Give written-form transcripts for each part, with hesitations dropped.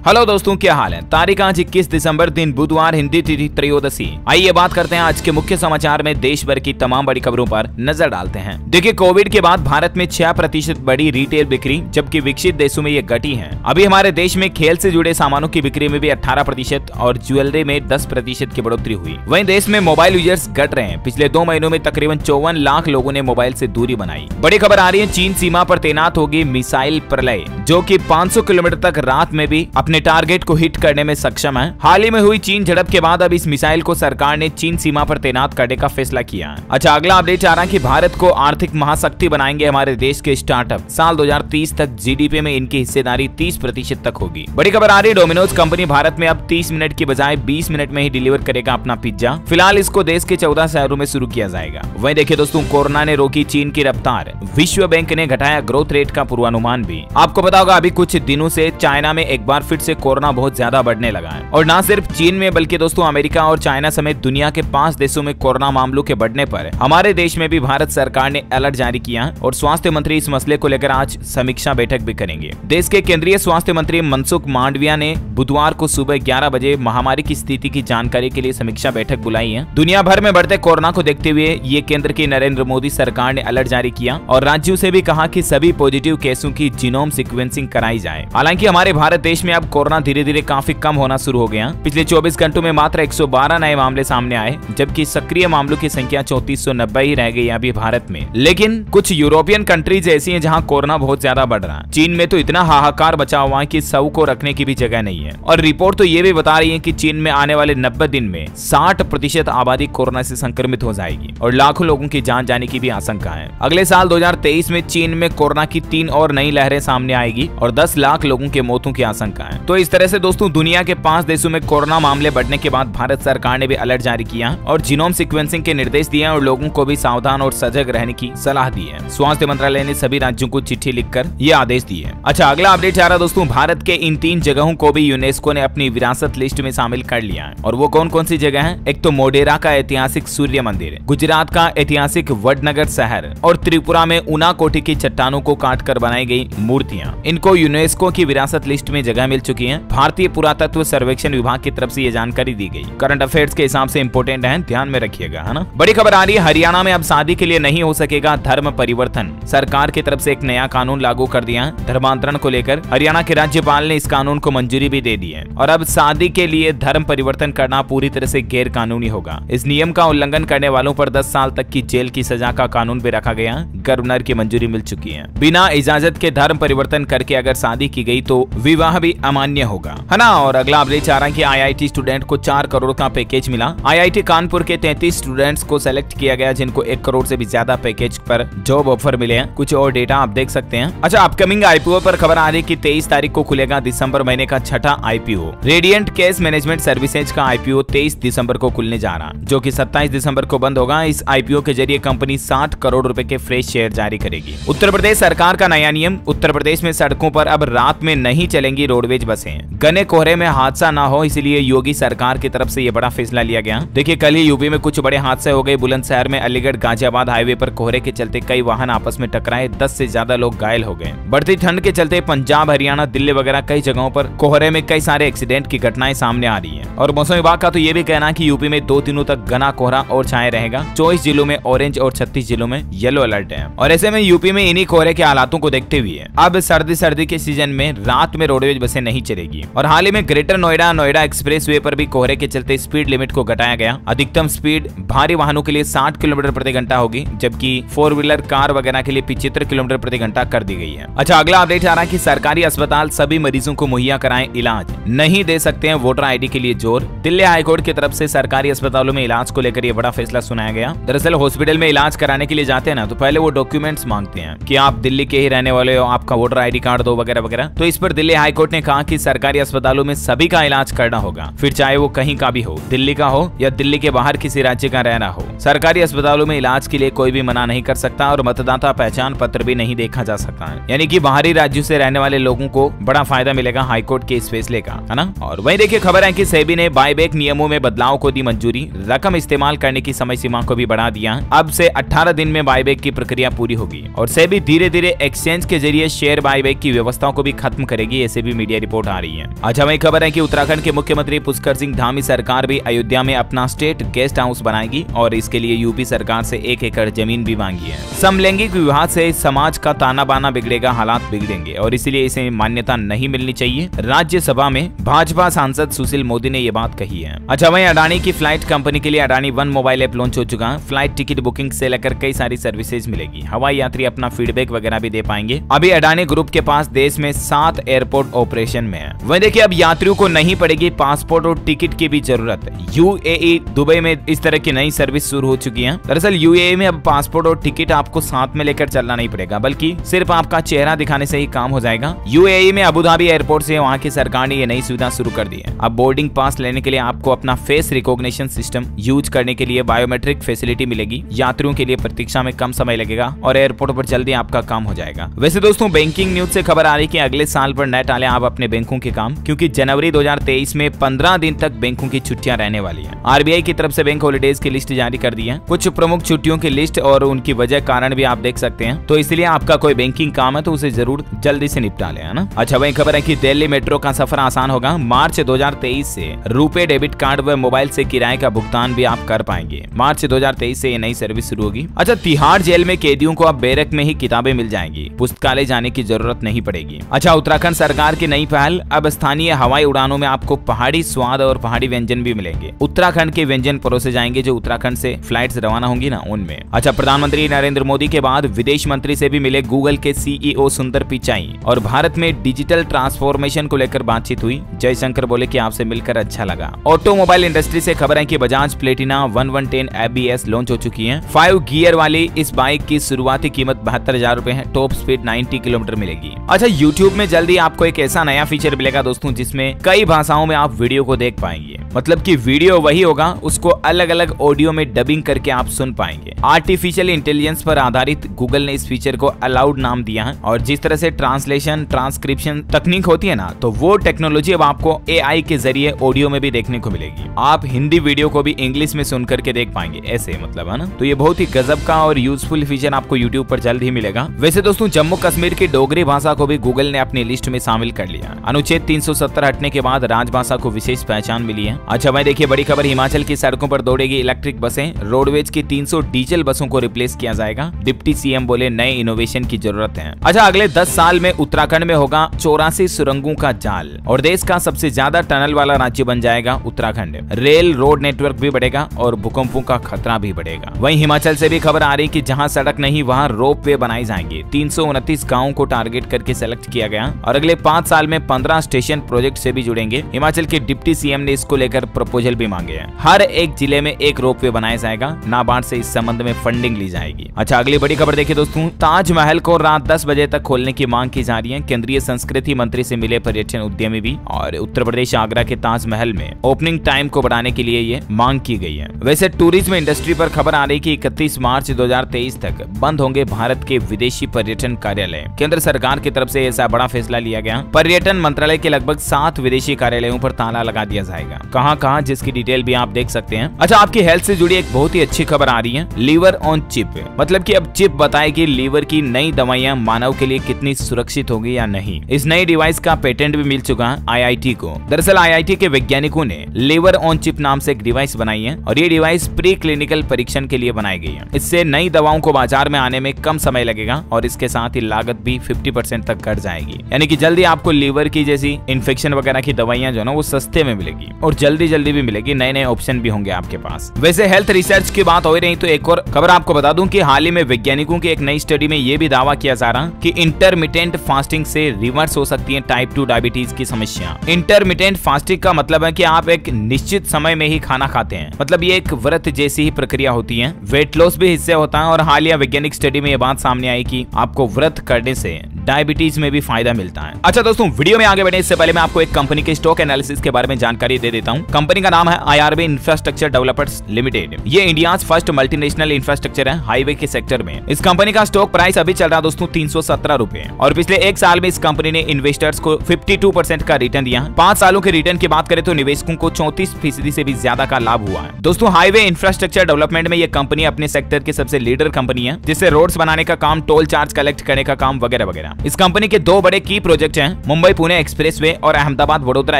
Hello दोस्तों, क्या हाल है। तारीख आज 21 दिसंबर दिन बुधवार, हिंदी तिथि त्रयोदशी। आइए बात करते हैं आज के मुख्य समाचार में देश भर की तमाम बड़ी खबरों पर नजर डालते हैं। देखिए, कोविड के बाद भारत में 6% बढ़ी रिटेल बिक्री, जबकि विकसित देशों में ये घटी है। अभी हमारे देश में खेल से जुड़े सामानों की बिक्री में भी 18% और ज्वेलरी में 10% की बढ़ोतरी हुई। वहीं देश में मोबाइल यूजर्स घट रहे हैं। पिछले 2 महीनों में तकरीबन 54 लाख लोगों ने मोबाइल से दूरी बनाई। बड़ी खबर आ रही है, चीन सीमा पर तैनात होगी मिसाइल प्रलय, जो कि 500 किलोमीटर तक रात में भी अपने टारगेट को हिट करने में सक्षम है। हाल ही में हुई चीन झड़प के बाद अब इस मिसाइल को सरकार ने चीन सीमा पर तैनात करने का फैसला किया है। अच्छा, अगला अपडेट आ रहा है कि भारत को आर्थिक महाशक्ति बनाएंगे हमारे देश के स्टार्टअप। साल 2030 तक जीडीपी में इनकी हिस्सेदारी 30% तक होगी। बड़ी खबर आ रही है, डोमिनोज कंपनी भारत में अब 30 मिनट की बजाय 20 मिनट में ही डिलीवर करेगा अपना पिज्जा। फिलहाल इसको देश के 14 शहरों में शुरू किया जाएगा। वहीं देखिए दोस्तों, कोरोना ने रोकी चीन की रफ्तार, विश्व बैंक ने घटाया ग्रोथ रेट का पूर्वानुमान भी। आपको पता होगा, अभी कुछ दिनों से चाइना में एक बार फिर से कोरोना बहुत ज्यादा बढ़ने लगा है। और ना सिर्फ चीन में बल्कि दोस्तों अमेरिका और चाइना समेत दुनिया के 5 देशों में कोरोना मामलों के बढ़ने पर हमारे देश में भी भारत सरकार ने अलर्ट जारी किया और स्वास्थ्य मंत्री इस मसले को लेकर आज समीक्षा बैठक भी करेंगे। देश के केंद्रीय स्वास्थ्य मंत्री मनसुख मांडविया ने बुधवार को सुबह 11 बजे महामारी की स्थिति की जानकारी के लिए समीक्षा बैठक बुलाई है। दुनिया भर में बढ़ते कोरोना को देखते हुए ये केंद्र की नरेंद्र मोदी सरकार ने अलर्ट जारी किया और राज्यों से भी कहा कि सभी पॉजिटिव केसों की जीनोम सीक्वेंसिंग कराई जाए। हालांकि हमारे भारत देश में अब कोरोना धीरे धीरे काफी कम होना शुरू हो गया। पिछले 24 घंटों में मात्र 112 नए मामले सामने आए, जबकि सक्रिय मामलों की संख्या 3490 ही रह गई अभी भारत में। लेकिन कुछ यूरोपियन कंट्रीज ऐसी हैं जहां कोरोना बहुत ज्यादा बढ़ रहा है। चीन में तो इतना हाहाकार बचा हुआ है कि शव को रखने की भी जगह नहीं है। और रिपोर्ट तो ये भी बता रही है कि चीन में आने वाले 90 दिन में 60% आबादी कोरोना से संक्रमित हो जाएगी और लाखों लोगों की जान जाने की भी आशंका है। अगले साल 2023 में चीन में कोरोना की 3 और नई लहरें सामने आएगी और 10 लाख लोगों के मौतों की आशंका है। तो इस तरह से दोस्तों, दुनिया के 5 देशों में कोरोना मामले बढ़ने के बाद भारत सरकार ने भी अलर्ट जारी किया और जीनोम सीक्वेंसिंग के निर्देश दिए और लोगों को भी सावधान और सजग रहने की सलाह दी है। स्वास्थ्य मंत्रालय ने सभी राज्यों को चिट्ठी लिखकर ये आदेश दिए हैं। अच्छा, अगला अपडेट आ रहा दोस्तों, भारत के इन 3 जगहों को भी यूनेस्को ने अपनी विरासत लिस्ट में शामिल कर लिया है। और वो कौन कौन सी जगह है? एक तो मोढेरा का ऐतिहासिक सूर्य मंदिर, गुजरात का ऐतिहासिक वडनगर शहर और त्रिपुरा में उनाकोटी की चट्टानों को काट कर बनाई गई मूर्तियां। इनको यूनेस्को की विरासत लिस्ट में जगह मिल चुकी है। भारतीय पुरातत्व सर्वेक्षण विभाग की तरफ से ये जानकारी दी गई। करंट अफेयर्स के हिसाब से इंपोर्टेंट है, ध्यान में रखिएगा, है ना। बड़ी खबर आ रही है, हरियाणा में अब शादी के लिए नहीं हो सकेगा धर्म परिवर्तन। सरकार की तरफ से एक नया कानून लागू कर दिया है। धर्मांतरण को लेकर हरियाणा के राज्यपाल ने इस कानून को मंजूरी भी दे दी है और अब शादी के लिए धर्म परिवर्तन करना पूरी तरह से गैर कानूनी होगा। इस नियम का उल्लंघन करने वालों पर 10 साल तक की जेल की सजा का कानून भी रखा गया। गवर्नर की मंजूरी मिल चुकी है। बिना इजाजत के धर्म परिवर्तन करके अगर शादी की गई तो विवाह भी अमान्य होगा, है ना। और अगला अपडेट आ रहा है कि आईआईटी स्टूडेंट को 4 करोड़ का पैकेज मिला। आईआईटी कानपुर के 33 स्टूडेंट्स को सेलेक्ट किया गया, जिनको 1 करोड़ से भी ज्यादा पैकेज पर जॉब ऑफर मिले हैं। कुछ और डेटा आप देख सकते हैं। अच्छा, अपकमिंग आईपीओ पर खबर आ रही है कि 23 तारीख को खुलेगा दिसंबर महीने का 6ठा IPO. Radiant cash management services का आईपीओ 23 दिसंबर को खुलने जा रहा, जो कि 27 दिसंबर को बंद होगा। इस आईपीओ के जरिए कंपनी 60 करोड़ रुपए के फ्रेश शेयर जारी करेगी। उत्तर प्रदेश सरकार का नया नियम, उत्तर प्रदेश में सड़कों पर अब रात में नहीं चलेंगी रोडवेज बसें। घने कोहरे में हादसा ना हो, इसलिए योगी सरकार की तरफ से ये बड़ा फैसला लिया गया। देखिए, कल ही यूपी में कुछ बड़े हादसे हो गए। बुलंदशहर में अलीगढ़ गाजियाबाद हाईवे पर कोहरे के चलते कई वाहन आपस में टकराए, 10 से ज्यादा लोग घायल हो गए। बढ़ती ठंड के चलते पंजाब, हरियाणा, दिल्ली वगैरह कई जगहों पर कोहरे में कई सारे एक्सीडेंट की घटनाएं सामने आ रही है। और मौसम विभाग का तो ये भी कहना है कि यूपी में 2 दिनों तक घना कोहरा और छाए रहेगा। 24 जिलों में ऑरेंज और 36 जिलों में येलो अलर्ट है। और ऐसे में यूपी में इन्हीं कोहरे के हालातों को देखते हुए अब सर्दी के सीजन में रात में रोडवेज बसें नहीं चलेगी। और हाल ही में ग्रेटर नोएडा एक्सप्रेसवे पर भी कोहरे के चलते स्पीड लिमिट को घटाया गया। अधिकतम स्पीड भारी वाहनों के लिए 60 किलोमीटर प्रति घंटा होगी, जबकि 4 व्हीलर कार वगैरह के लिए 75 किलोमीटर प्रति घंटा कर दी गई है। अच्छा, अगला अपडेट आ रहा है कि सरकारी अस्पताल सभी मरीजों को मुहैया कराएं इलाज, नहीं दे सकते हैं वोटर आईडी के लिए जोर। दिल्ली हाईकोर्ट की तरफ से सरकारी अस्पतालों में इलाज को लेकर यह बड़ा फैसला सुनाया गया। दरअसल हॉस्पिटल में इलाज कराने के लिए जाते हैं ना, तो पहले वो डॉक्यूमेंट्स मांगते हैं कि आप दिल्ली के ही रहने वाले हो, आपका वोटर आईडी कार्ड दो वगैरह वगैरह। तो इस पर दिल्ली हाईकोर्ट ने कहा कि सरकारी अस्पतालों में सभी का इलाज करना होगा, फिर चाहे वो कहीं का भी हो, दिल्ली का हो या दिल्ली के बाहर किसी राज्य का रहना हो। सरकारी अस्पतालों में इलाज के लिए कोई भी मना नहीं कर सकता और मतदाता पहचान पत्र भी नहीं देखा जा सकता है। यानी कि बाहरी राज्यों से रहने वाले लोगों को बड़ा फायदा मिलेगा हाईकोर्ट के इस फैसले का, है ना। और वहीं देखिए, खबर है कि सेबी ने बायबैक नियमों में बदलाव को दी मंजूरी। रकम इस्तेमाल करने की समय सीमा को भी बढ़ा दिया। अब से 18 दिन में बायबैक की प्रक्रिया पूरी होगी और सेबी धीरे धीरे एक्सचेंज के जरिए शेयर बायबैक की व्यवस्थाओं को भी खत्म करेगी, ऐसे भी मीडिया रिपोर्ट आ रही है। अच्छा, वही खबर है कि उत्तराखंड के मुख्यमंत्री पुष्कर सिंह धामी सरकार भी अयोध्या में अपना स्टेट गेस्ट हाउस बनाएगी और इसके लिए यूपी सरकार से 1 एकड़ जमीन भी मांगी है। समलैंगिक विवाह से समाज का ताना बाना बिगड़ेगा, हालात बिगड़ेंगे और इसलिए इसे मान्यता नहीं मिलनी चाहिए। राज्यसभा में भाजपा सांसद सुशील मोदी ने ये बात कही है। अच्छा, वहीं अडानी की फ्लाइट कंपनी के लिए Adani one mobile app launch हो चुका है। फ्लाइट टिकट बुकिंग से लेकर कई सारी सर्विसेज मिलेगी। हवाई यात्री अपना फीडबैक वगैरह भी दे पाएंगे। अभी अडानी ग्रुप के पास देश में 7 एयरपोर्ट ऑपरेशन में है। वहीं देखिए, अब यात्रियों को नहीं पड़ेगी पासपोर्ट और टिकट की भी जरूरत। यूएई दुबई में इस तरह की नई सर्विस शुरू हो चुकी है। दरअसल यूएई में अब पासपोर्ट और टिकट आपको साथ में लेकर चलना नहीं पड़ेगा, बल्कि सिर्फ आपका चेहरा दिखाने से ही काम हो जाएगा। यूएई में अबू धाबी एयरपोर्ट से वहां की सरकार ने ये नई सुविधा शुरू कर दी है। अब बोर्डिंग पास लेने के लिए आपको अपना फेस रिकॉग्निशन सिस्टम यूज करने के लिए बायोमेट्रिक फैसिलिटी मिलेगी। यात्रियों के लिए प्रतीक्षा में कम समय लगेगा और एयरपोर्ट पर जल्दी आपका काम हो जाएगा। वैसे दोस्तों, बैंकिंग न्यूज से खबर आ रही है कि अगले साल पर न टालें आप अपने बैंकों के काम, क्योंकि जनवरी 2023 में 15 दिन तक बैंकों की छुट्टियां रहने वाली है। आरबीआई की तरफ से बैंक हॉलीडेज की लिस्ट जारी कर दी है। कुछ प्रमुख छुट्टियों की लिस्ट और उनकी वजह कारण भी आप देख सकते हैं। तो इसलिए आपका कोई बैंकिंग काम है तो उसे जरूर जल्दी से निपटा ले, है ना। अच्छा, वही खबर है कि दिल्ली मेट्रो का सफर आसान होगा। मार्च 2023 से रुपे डेबिट कार्ड व मोबाइल से किराए का भुगतान भी आप कर पाएंगे। मार्च 2023 से ये नई सर्विस शुरू होगी। अच्छा, तिहाड़ जेल में कैदियों को अब बैरक में ही किताबें मिल जाएंगी, पुस्तकालय जाने की जरूरत नहीं पड़ेगी। अच्छा, उत्तराखंड सरकार की नई पहल, अब स्थानीय हवाई उड़ानों में आपको पहाड़ी स्वाद और पहाड़ी व्यंजन भी मिलेंगे। उत्तराखंड के व्यंजन परोसे जाएंगे जो उत्तराखंड से फ्लाइट्स रवाना होंगी ना, उनमें। अच्छा, प्रधानमंत्री नरेंद्र मोदी के बाद विदेश मंत्री से भी मिले गूगल के सीईओ सुंदर पिचाई और भारत में डिजिटल ट्रांसफॉर्मेशन को लेकर बातचीत हुई। जयशंकर बोले कि आपसे मिलकर अच्छा लगा। ऑटोमोबाइल इंडस्ट्री से खबर है कि बजाज प्लेटिना 1110 ABS लॉन्च हो चुकी है। 5 गियर वाली इस बाइक की शुरुआती कीमत 72,000 रुपए है। टॉप स्पीड 90 किलोमीटर मिलेगी। अच्छा, यूट्यूब में जल्दी आपको एक ऐसा नया फीचर मिलेगा दोस्तों, जिसमें कई भाषाओं में आप वीडियो को देख पाएंगे। मतलब कि वीडियो वही होगा, उसको अलग अलग ऑडियो में डबिंग करके आप सुन पाएंगे। आर्टिफिशियल इंटेलिजेंस पर आधारित गूगल ने इस फीचर को अलाउड नाम दिया है। और जिस तरह से ट्रांसलेशन ट्रांसक्रिप्शन तकनीक होती है ना, तो वो टेक्नोलॉजी अब आपको AI के जरिए ऑडियो में भी देखने को मिलेगी। आप हिंदी वीडियो को भी इंग्लिश में सुन करके देख पाएंगे, ऐसे मतलब, है ना। तो ये बहुत ही गजब का और यूजफुल फीचर आपको यूट्यूब पर जल्द ही मिलेगा। वैसे दोस्तों, जम्मू कश्मीर की डोगरी भाषा को भी गूगल ने अपनी लिस्ट में शामिल कर लिया। अनुच्छेद 370 हटने के बाद राजभाषा को विशेष पहचान मिली है। अच्छा, भाई देखिए, बड़ी खबर, हिमाचल की सड़कों पर दौड़ेगी इलेक्ट्रिक बसें। रोडवेज की 300 डीजल बसों को रिप्लेस किया जाएगा। डिप्टी सीएम बोले नए इनोवेशन की जरूरत है। अच्छा, अगले 10 साल में उत्तराखंड में होगा 84 सुरंगों का जाल और देश का सबसे ज्यादा टनल वाला राज्य बन जाएगा उत्तराखंड। रेल रोड नेटवर्क भी बढ़ेगा और भूकंपों का खतरा भी बढ़ेगा। वहीं हिमाचल से भी खबर आ रही कि जहां सड़क नहीं वहां रोप वे बनाए जाएंगे। 329 गाँव को टारगेट करके सेलेक्ट किया गया और अगले 5 साल में 15 स्टेशन प्रोजेक्ट से भी जुड़ेंगे। हिमाचल के डिप्टी सीएम ने इसको लेकर प्रपोजल भी मांगे हैं। हर एक जिले में एक रोप वे बनाया जाएगा। नाबार्ड से इस संबंध में फंडिंग ली जाएगी। अच्छा, अगली बड़ी खबर देखिए दोस्तों, ताजमहल को रात 10 बजे तक खोलने की मांग की जा रही है। केंद्रीय संस्कृति मंत्री से मिले पर्यटन उद्यमी भी और उत्तर प्रदेश आगरा के ताजमहल में ओपनिंग टाइम को बढ़ाने के लिए ये मांग की गई है। वैसे टूरिज्म इंडस्ट्री पर खबर आ रही कि 31 मार्च 2023 तक बंद होंगे भारत के विदेशी पर्यटन कार्यालय। केंद्र सरकार की तरफ से ऐसा बड़ा फैसला लिया गया। पर्यटन मंत्रालय के लगभग 7 विदेशी कार्यालयों पर ताला लगा दिया जाएगा। कहां, जिसकी डिटेल भी आप देख सकते हैं। अच्छा, आपकी हेल्थ से जुड़ी एक बहुत ही अच्छी खबर आ रही है। लीवर ऑन चिप, मतलब कि अब चिप बताएगी लीवर की नई दवाइयां मानव के लिए कितनी सुरक्षित होगी या नहीं। इस नई डिवाइस का पेटेंट भी मिल चुका है IIT को। दरअसल IIT के वैज्ञानिकों ने लीवर ऑन चिप नाम से एक डिवाइस बनाई है और ये डिवाइस प्री क्लिनिकल परीक्षण के लिए बनाई गई है। इससे नई दवाओं को बाजार में आने में कम समय लगेगा और इसके साथ ही लागत भी 50% तक घट जाएगी। यानी कि जल्दी आपको लीवर की जैसी इन्फेक्शन वगैरह की दवाइयां जो ना वो सस्ते में मिलेगी और जल्दी भी मिलेगी। नए ऑप्शन भी होंगे आपके पास। वैसे हेल्थ रिसर्च की बात हो रही तो एक और खबर आपको बता दूं कि हाल ही में वैज्ञानिकों की एक नई स्टडी में ये भी दावा किया जा रहा कि इंटरमिटेंट फास्टिंग से रिवर्स हो सकती है टाइप 2 डायबिटीज की समस्या। इंटरमिटेंट फास्टिंग का मतलब है कि आप एक निश्चित समय में ही खाना खाते हैं, मतलब ये एक व्रत जैसी ही प्रक्रिया होती है। वेट लॉस भी इससे होता है और हालिया वैज्ञानिक स्टडी में ये बात सामने आई कि आपको व्रत करने से डायबिटीज में भी फायदा मिलता है। अच्छा दोस्तों, वीडियो में आगे बढ़ने इससे पहले मैं आपको एक कंपनी के स्टॉक एनालिसिस के बारे में जानकारी दे देता हूं। कंपनी का नाम है IRB इंफ्रास्ट्रक्चर डेवलपर्स लिमिटेड। ये इंडिया फर्स्ट मल्टीनेशनल इंफ्रास्ट्रक्चर है हाईवे के सेक्टर में। इस कंपनी का स्टॉक प्राइस अभी चल रहा है दोस्तों 317 रुपए और पिछले एक साल में इस कंपनी ने इन्वेस्टर्स को 52% का रिटर्न दिया। 5 सालों के रिटर्न की बात करें तो निवेशकों को 34% से भी ज्यादा का लाभ हुआ है। दोस्तों, हाईवे इंफ्रास्ट्रक्चर डेवलपमेंट में ये कंपनी अपने सेक्टर की सबसे लीडर कंपनी है, जिससे रोड्स बनाने का काम, टोल चार्ज कलेक्ट करने का काम वगैरह वगैरह। इस कंपनी के 2 बड़े की प्रोजेक्ट हैं, मुंबई पुणे एक्सप्रेसवे और अहमदाबाद वडोदरा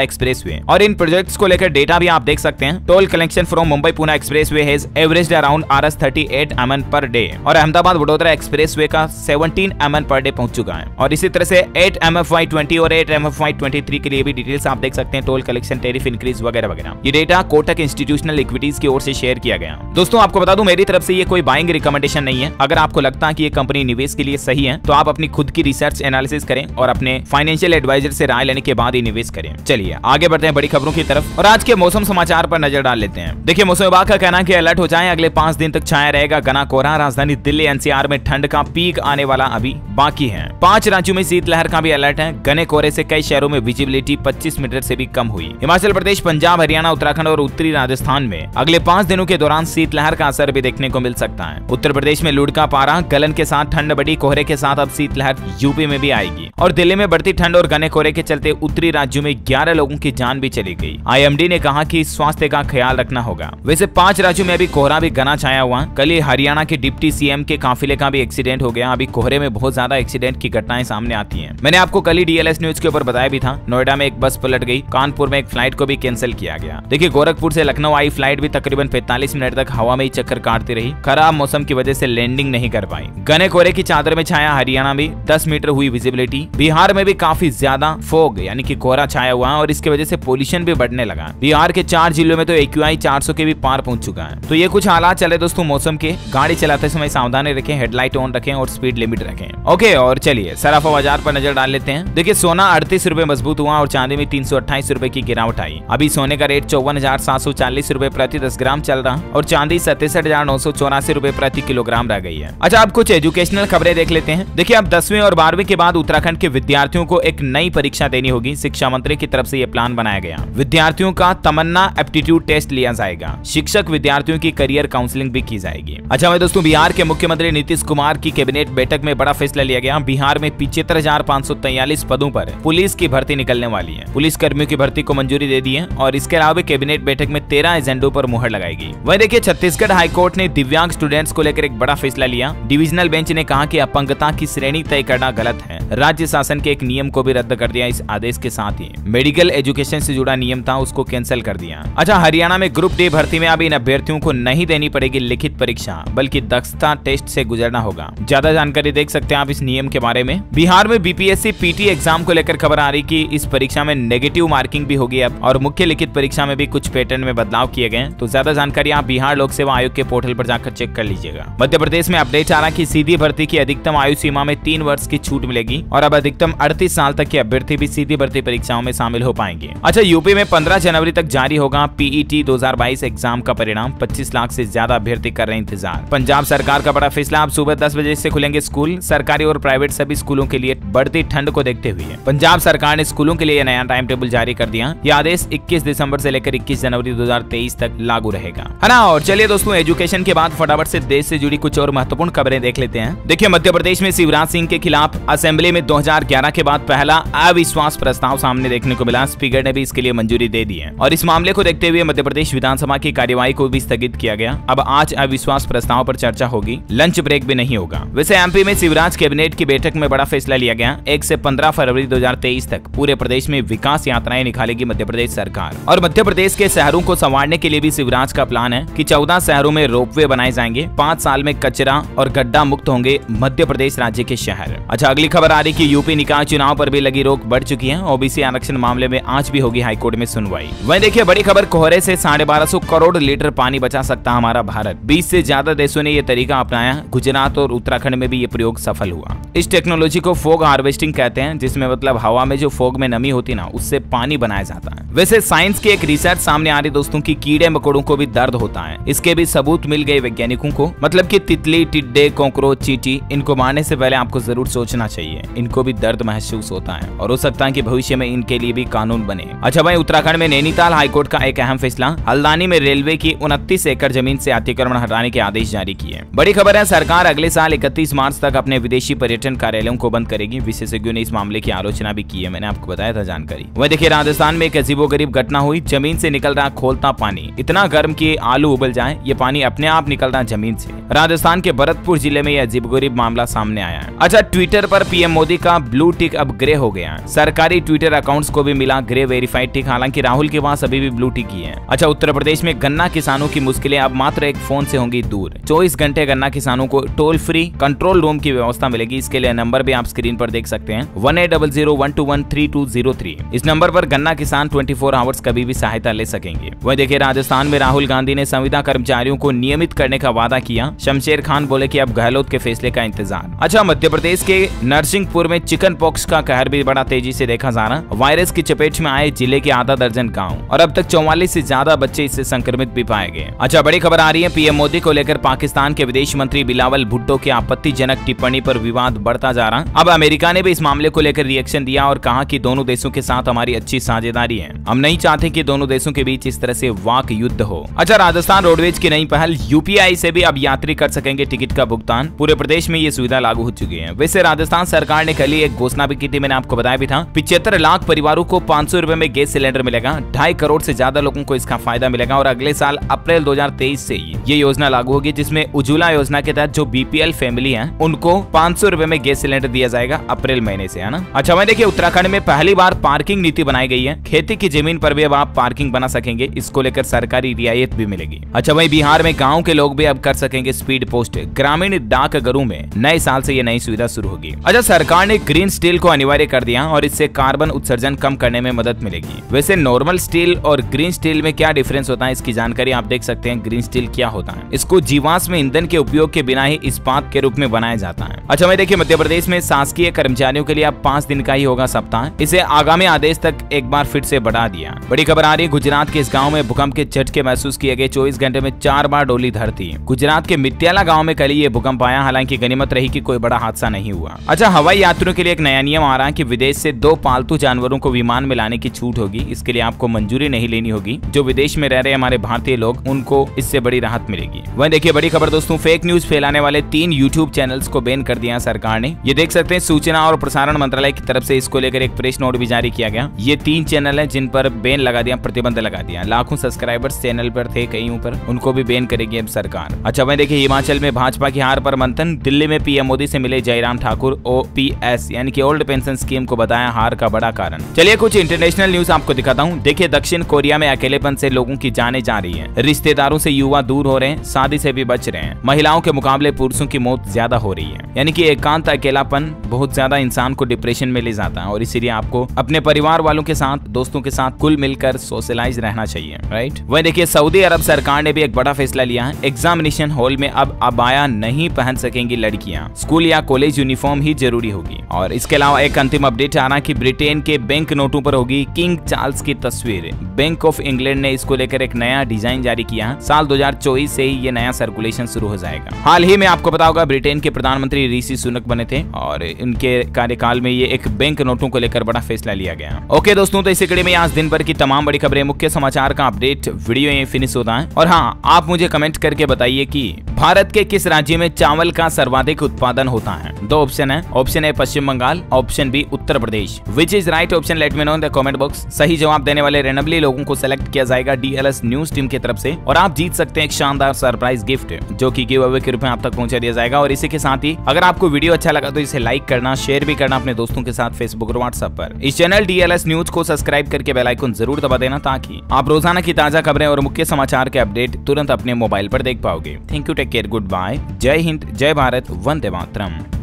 एक्सप्रेसवे। और इन प्रोजेक्ट्स को लेकर डेटा भी आप देख सकते हैं। Toll collection from Mumbai Pune expressway has averaged around Rs 38 mm per day और अहमदाबाद वडोदरा एक्सप्रेसवे का 17 mm पर डे पहुंच चुका है। और इसी तरह से 8 MFY20 और 8 MFY23 के लिए भी डिटेल्स आप देख सकते हैं, टोल कलेक्शन, टैरिफ इंक्रीज वगैरह वगैरह। ये डेटा कोटक इंस्टीट्यूशनल इक्विटीज की ओर से शेयर किया गया। दोस्तों आपको बता दूं, मेरी तरफ से ये कोई बाइंग रिकमेंडेशन नहीं है। अगर आपको लगता है कि ये कंपनी निवेश के लिए सही है तो आप अपनी खुद की रिसर्च एनालिसिस करें और अपने फाइनेंशियल एडवाइजर से राय लेने के बाद ही निवेश करें। चलिए आगे बढ़ते हैं बड़ी खबरों की तरफ और आज के मौसम समाचार पर नजर डाल लेते हैं। देखिए मौसम विभाग का कहना है कि अलर्ट हो जाए, अगले 5 दिन तक छाया रहेगा घना कोहरा। राजधानी दिल्ली एनसीआर में ठंड का पीक आने वाला अभी बाकी है। 5 राज्यों में शीतलहर का भी अलर्ट है। घने कोहरे से कई शहरों में विजिबिलिटी 25 मीटर से भी कम हुई। हिमाचल प्रदेश, पंजाब, हरियाणा, उत्तराखंड और उत्तरी राजस्थान में अगले 5 दिनों के दौरान शीतलहर का असर भी देखने को मिल सकता है। उत्तर प्रदेश में लुढ़का पारा, गलन के साथ ठंड बढ़ी। कोहरे के साथ अब शीतलहर यूपी में भी आएगी और दिल्ली में बढ़ती ठंड और घने कोहरे के चलते उत्तरी राज्यों में 11 लोगों की जान भी चली गई। आईएमडी ने कहा कि स्वास्थ्य का ख्याल रखना होगा। वैसे 5 राज्यों में अभी कोहरा भी घना छाया हुआ। कल ही हरियाणा के डिप्टी सीएम के काफिले का भी एक्सीडेंट हो गया। अभी कोहरे में बहुत ज्यादा एक्सीडेंट की घटनाएं सामने आती हैं। मैंने आपको कल ही डीएलएस न्यूज के ऊपर बताया भी था। नोएडा में एक बस पलट गई, कानपुर में एक फ्लाइट को भी कैंसिल किया गया। देखिए गोरखपुर से लखनऊ आई फ्लाइट भी तकरीबन 45 मिनट तक हवा में ही चक्कर काटती रही। खराब मौसम की वजह से लैंडिंग नहीं कर पाई। घने कोहरे की चादर में छाया हरियाणा में 10 मीटर हुई विजिबिलिटी। बिहार में भी काफी ज्यादा फोग यानी कि कोहरा छाया हुआ और इसकी वजह से पोल्यूशन भी बढ़ने लगा। बिहार के 4 जिलों में तो AQI 400 के भी पार पहुंच चुका है। तो ये कुछ हालात चले दोस्तों मौसम के। गाड़ी चलाते समय सावधानी रखें, हेडलाइट ऑन रखें और स्पीड लिमिट रखें। ओके, और चलिए सराफा बाजार पर नजर डाल लेते हैं। देखिए सोना 38 रुपए मजबूत हुआ और चांदी में 328 रुपए की गिरावट आई। अभी सोने का रेट 54,740 रुपए प्रति 10 ग्राम चल रहा और चांदी 67,984 रुपए प्रति किलोग्राम रह गई है। अच्छा, अब कुछ एजुकेशनल खबरें देख लेते हैं। देखिए अब 10वीं और 12वीं के बाद उत्तराखंड के विद्यार्थियों को एक नई परीक्षा देनी होगी। शिक्षा मंत्री की तरफ से यह प्लान बनाया गया। विद्यार्थियों का तमन्ना एप्टीट्यूड टेस्ट लिया जाएगा। शिक्षक विद्यार्थियों की करियर काउंसलिंग भी की जाएगी। अच्छा भाई दोस्तों, बिहार के मुख्यमंत्री नीतीश कुमार की कैबिनेट बैठक में बड़ा फैसला लिया गया। बिहार में 75,543 पदों पर पुलिस की भर्ती निकलने वाली है। पुलिस कर्मियों की भर्ती को मंजूरी दे दी है और इसके अलावा कैबिनेट बैठक में 13 एजेंडों पर मुहर लगाएगी। वहीं देखिए छत्तीसगढ़ हाईकोर्ट ने दिव्यांग स्टूडेंट्स को लेकर एक बड़ा फैसला लिया। डिविजनल बेंच ने कहा कि अपंगता की श्रेणी तय करना गलत है। राज्य शासन के एक नियम को भी रद्द कर दिया। इस आदेश के साथ ही मेडिकल एजुकेशन से जुड़ा नियम था, उसको कैंसिल कर दिया। अच्छा, हरियाणा में ग्रुप डी भर्ती में अब इन अभ्यर्थियों को नहीं देनी पड़ेगी लिखित परीक्षा, बल्कि दक्षता टेस्ट से गुजरना होगा। ज्यादा जानकारी देख सकते हैं आप इस नियम के बारे में। बिहार में बीपीएससी पीटी एग्जाम को लेकर खबर आ रही कि इस परीक्षा में नेगेटिव मार्किंग भी होगी अब और मुख्य लिखित परीक्षा में भी कुछ पैटर्न में बदलाव किए गए। तो ज्यादा जानकारी आप बिहार लोक सेवा आयोग के पोर्टल पर जाकर चेक कर लीजिएगा। मध्य प्रदेश में अपडेट आ रहा कि सीधी भर्ती की अधिकतम आयु सीमा में 3 वर्ष की छूट मिलेगी और अब अधिकतम 38 साल तक के अभ्यर्थी भी सीधी भर्ती परीक्षाओं में शामिल हो पाएंगे। अच्छा, यूपी में 15 जनवरी तक जारी होगा पीईटी 2022 एग्जाम का परिणाम। 25 लाख से ज्यादा अभ्यर्थी कर रहे हैं इंतजार। पंजाब सरकार का बड़ा फैसला, अब सुबह 10 बजे से खुलेंगे स्कूल। सरकारी और प्राइवेट सभी स्कूलों के लिए बढ़ती ठंड को देखते हुए पंजाब सरकार ने स्कूलों के लिए नया टाइम टेबल जारी कर दिया। यह आदेश 21 दिसंबर से लेकर 21 जनवरी 2023 तक लागू रहेगा, है ना। और चलिए दोस्तों, एजुकेशन के बाद फटाफट से देश से जुड़ी कुछ और महत्वपूर्ण खबरें देख लेते हैं। देखिए मध्य प्रदेश में शिवराज सिंह के खिलाफ असेंबली में 2011 के बाद पहला अविश्वास प्रस्ताव सामने देखने को मिला। स्पीकर ने भी इसके लिए मंजूरी दे दी है और इस मामले को देखते हुए मध्य प्रदेश विधानसभा की कार्यवाही को भी स्थगित किया गया। अब आज अविश्वास प्रस्ताव पर चर्चा होगी, लंच ब्रेक भी नहीं होगा। वैसे एमपी में शिवराज कैबिनेट की बैठक में बड़ा फैसला लिया गया। 1 से 15 फरवरी 2023 तक पूरे प्रदेश में विकास यात्राएं निकालेगी मध्य प्रदेश सरकार और मध्य प्रदेश के शहरों को संवारने के लिए भी शिवराज का प्लान है कि 14 शहरों में रोपवे बनाए जाएंगे। 5 साल में कचरा और गड्ढा मुक्त होंगे मध्य प्रदेश राज्य के शहर। अच्छा, अगली खबर आ रही कि यूपी निकाय चुनाव पर भी लगी रोक बढ़ चुकी है। ओबीसी आरक्षण मामले में आज भी होगी हाईकोर्ट में सुनवाई। वहीं देखिए बड़ी खबर, कोहरे से 1250 करोड़ लीटर पानी बचा सकता हमारा भारत। 20 से ज्यादा देशों ने यह तरीका अपनाया। गुजरात और उत्तराखंड में भी ये प्रयोग सफल हुआ। इस टेक्नोलॉजी को फोग हार्वेस्टिंग कहते हैं, जिसमें मतलब हवा में जो फोग में नमी होती ना, उससे पानी बनाया जाता है। वैसे साइंस की एक रिसर्च सामने आ रही दोस्तों की कीड़े मकोड़ों को भी दर्द होता है। इसके भी सबूत मिल गए वैज्ञानिकों को। मतलब कि तितली, टिड्डे, कॉकरोच, चींटी, इनको मारने से पहले आपको जरूर सोचना चाहिए। इनको भी दर्द महसूस होता है और हो सकता है कि भविष्य में इनके लिए भी कानून बने। अच्छा भाई, उत्तराखंड में नैनीताल हाईकोर्ट का एक अहम फैसला, हल्द्वानी में रेलवे की 29 एकड़ जमीन से अतिक्रमण हटाने के आदेश जारी किए। बड़ी खबर है, सरकार अगले साल 31 मार्च तक अपने विदेशी पर्यटन कार्यालयों को बंद करेगी। विशेषज्ञों ने इस मामले की आलोचना भी की है, मैंने आपको बताया था जानकारी। वह देखिए राजस्थान में एक अजीबोगरीब घटना हुई। जमीन से निकल रहा खोलता पानी इतना गर्म कि आलू उबल जाए। ये पानी अपने आप निकल रहा जमीन से। राजस्थान के भरतपुर जिले में यह अजीबोगरीब मामला सामने आया है। अच्छा, ट्विटर पर पीएम मोदी का ब्लू टिक अब ग्रे हो गया। गया। सरकारी ट्विटर अकाउंट्स को भी मिला ग्रे वेरीफाइड टिक, हालांकि राहुल के पास अभी भी ब्लू टिक ही है। अच्छा, उत्तर प्रदेश में गन्ना किसानों की मुश्किलें अब मात्र एक फोन से होंगी दूर। 24 घंटे गन्ना किसानों को टोल फ्री कंट्रोल रूम की व्यवस्था मिलेगी। इसके लिए नंबर भी आप स्क्रीन पर देख सकते हैं 1800-121-3203। इस नंबर पर गन्ना किसान 24 आवर्स कभी भी सहायता ले सकेंगे। वही देखिए, राजस्थान में राहुल गांधी ने संविदा कर्मचारियों को नियमित करने का वादा किया। शमशेर खान बोले कि अब गहलोत के फैसले का इंतजार। अच्छा, मध्य प्रदेश के नरसिंहपुर में चिकन पॉक्स का कहर भी बड़ा तेजी से देखा जा रहा। वायरस की चपेट में आए जिले के आधा दर्जन गाँव और अब तक 44 से ज्यादा बच्चे इससे संक्रमित भी पाए गए। अच्छा, बड़ी खबर आ रही है पीएम मोदी को लेकर पाकिस्तान के विदेश मंत्री बिलावल भुट्टो की आपत्तिजनक टिप्पणी पर विवाद बढ़ता जा रहा। अब अमेरिका ने भी इस मामले को लेकर रिएक्शन दिया और कहा कि दोनों देशों के साथ हमारी अच्छी साझेदारी है। हम नहीं चाहते कि दोनों देशों के बीच इस तरह से वाक युद्ध हो। अच्छा, राजस्थान रोडवेज की नई पहल, यूपीआई से भी अब यात्री कर सकेंगे टिकट का भुगतान। पूरे प्रदेश में ये सुविधा लागू हो चुकी है। वैसे राजस्थान सरकार ने कल ही एक घोषणा भी की थी, मैंने आपको बताया भी था। 75 लाख परिवारों को 500 रुपए में गैस सिलेंडर मिलेगा। 2.5 करोड़ से ज्यादा लोगों को इसका फायदा मिलेगा और अगले साल अप्रैल 2023 से ये योजना लागू होगी, जिसमें उज्ज्वला योजना के तहत जो बीपीएल फैमिली है उनको 500 रुपए में गैस सिलेंडर दिया जाएगा अप्रैल महीने से, है ना। अच्छा, वहीं देखिए, उत्तराखंड में पहली बार पार्किंग नीति बनाई गई है। खेती की जमीन पर भी अब आप पार्किंग बना सकेंगे, इसको लेकर सरकारी रियायत भी मिलेगी। अच्छा, वहीं बिहार में गाँव के लोग भी अब कर सकेंगे स्पीड पोस्ट। ग्रामीण डाकघरों में नए साल से ये नई सुविधा शुरू होगी। अच्छा, सरकार ने ग्रीन स्टील को अनिवार्य कर दिया और इससे कार्बन उत्सर्जन कम करने में मदद मिलेगी। वैसे नॉर्मल स्टील और ग्रीन स्टील में क्या डिफरेंस होता है, इसकी जानकारी आप देख सकते हैं। ग्रीन स्टील क्या होता है, इसको जीवाश्म ईंधन के उपयोग के बिना ही इस्पात के रूप में बनाया जाता है। अच्छा, मैं देखिए, मध्य प्रदेश में शासकीय कर्मचारियों के लिए अब 5 दिन का ही होगा सप्ताह। इसे आगामी आदेश तक एक बार फिर से बढ़ा दिया। बड़ी खबर आ रही है, गुजरात के इस गाँव में भूकंप के झटके महसूस किए गए। 24 घंटे में 4 बार डोली धरती। गुजरात के मित्याला गाँव में कल ये भूकंप आया, हालांकि गनीमत रही कि कोई बड़ा हादसा नहीं हुआ। अच्छा, हवाई यात्रियों के लिए एक नया नियम आ रहा है कि विदेश से 2 पालतू जानवरों को विमान में लाने की छूट होगी। इसके लिए आपको मंजूरी नहीं लेनी होगी। जो विदेश में रह रहे हमारे भारतीय लोग, उनको इससे बड़ी राहत मिलेगी। वहीं देखिए, बड़ी खबर दोस्तों, फेक न्यूज फैलाने वाले 3 यूट्यूब चैनल्स को बैन कर दिया सरकार ने। ये देख सकते हैं, सूचना और प्रसारण मंत्रालय की तरफ से इसको लेकर एक प्रेस नोट भी जारी किया गया। ये 3 चैनल है जिन पर बैन लगा दिया, प्रतिबंध लगा दिया। लाखों सब्सक्राइबर्स चैनल पर थे कईयों पर, उनको भी बैन करेगी अब सरकार। अच्छा, वहीं देखिए, हिमाचल में भाजपा की हार पर मंथन। दिल्ली में पीएम मोदी से मिले जयराम ठाकुर। ओपीएस यानी कि ओल्ड पेंशन स्कीम को बताया हार का बड़ा कारण। चलिए कुछ इंटरनेशनल न्यूज आपको दिखाता हूँ। देखिए, दक्षिण कोरिया में अकेलेपन से लोगों की जानें जा रही है। रिश्तेदारों से युवा दूर हो रहे हैं, शादी से भी बच रहे हैं। महिलाओं के मुकाबले पुरुषों की मौत ज्यादा हो रही है। यानी कि एकांत अकेलापन बहुत ज्यादा इंसान को डिप्रेशन में ले जाता है और इसीलिए आपको अपने परिवार वालों के साथ, दोस्तों के साथ कुल मिलकर सोशलाइज रहना चाहिए, राइट। वही देखिए, सऊदी अरब सरकार ने भी एक बड़ा फैसला लिया है। एग्जामिनेशन हॉल में अब अबाया नहीं पहन सकेंगी लड़कियां। स्कूल या कॉलेज यूनिफॉर्म ही जरूरी होगी। और इसके अलावा एक अंतिम अपडेट आ रहा है कि ब्रिटेन के बैंक नोटों पर होगी किंग चार्ल्स की तस्वीर। बैंक ऑफ इंग्लैंड ने इसको लेकर एक नया डिजाइन जारी किया है। साल 2024 से ही ये नया सर्कुलेशन शुरू हो जाएगा। हाल ही में आपको पता होगा, ब्रिटेन के प्रधानमंत्री ऋषि सुनक बने थे और इनके कार्यकाल में ये एक बैंक नोटों को लेकर बड़ा फैसला लिया गया। ओके दोस्तों, तो इसी कड़ी में आज दिन भर की तमाम बड़ी खबरें, मुख्य समाचार का अपडेट वीडियो यहीं फिनिश होता है। और हाँ, आप मुझे कमेंट करके बताइए कि भारत के किस राज्य में चावल का सर्वाधिक उत्पादन होता है। 2 ऑप्शन है। Option A Paschim Bangal, option B Uttar Pradesh. Which is right option, let me know in the comment box. सही जवाब देने वाले रैंडमली लोगों को सेलेक्ट किया जाएगा डीएलएस न्यूज टीम की तरफ से और आप जीत सकते हैं एक शानदार सरप्राइज गिफ्ट, जो कि गिव अवे के रूप में आप तक पहुंचा दिया जाएगा। और इसी के साथ ही अगर आपको वीडियो अच्छा लगा तो इसे लाइक करना, शेयर भी करना अपने दोस्तों के साथ फेसबुक और व्हाट्सएप पर। इस चैनल डीएलएस न्यूज को सब्सक्राइब करके बेल आइकन जरूर दबा देना, ताकि आप रोजाना की ताजा खबरें और मुख्य समाचार के अपडेट तुरंत अपने मोबाइल पर देख पाओगे। Thank you, take care, good bye, जय हिंद, जय भारत, वंदे मातरम।